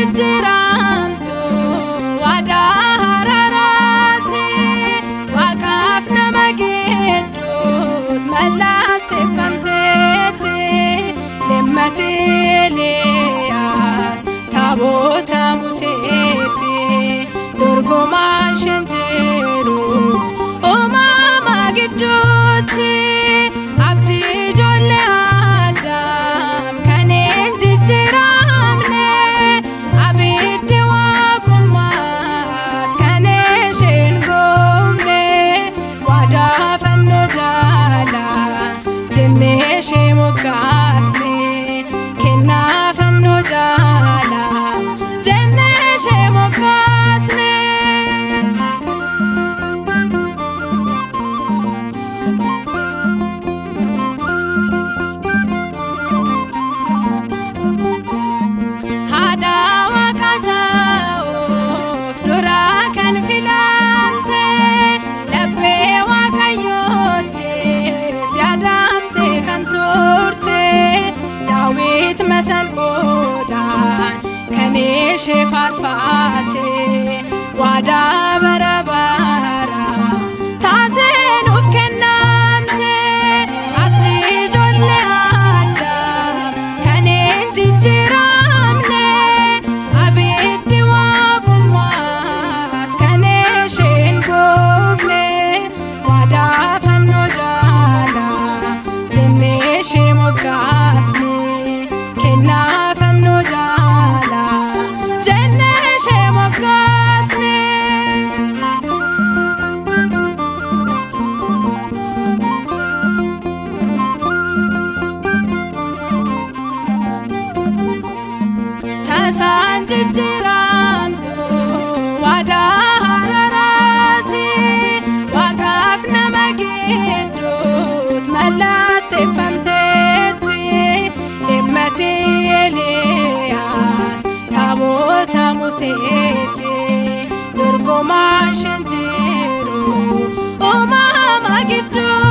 jijjiiramtu waadaa haraaraati waaqaaf nama gidduutti mallatteeffamteetti dhimmati Eliyaas taabota Museeti dorgomaan isheen jiru uumama gidduutti abdii ijoollee Adam kan hin jijjiiramne abiddi waaqummaas kan isheen goofne waadaa fannoo jaalaa jennee ishee moggaasne kennaa fannoo jaalaa jennee ishee moggaasne. Masalboodaan kan ishee faarfaate waadaa bara bara taatee nuuf kennamte abdii ijoollee Adam kan hin jijjiiramne abiddi waaqummaas kan isheen goofne waadaa fannoo jaalaa jennee ishee moggaasne. Kennaa fannoo jaalaa jennee ishee moggaasne. Tasaan jijjiiramtu waadaa haraaraati waaqaaf nama gidduutti mallatteeffamteetti dhimmati Eliyaas taabota Museeti dorgomaan isheen jiru uumama gidduutti.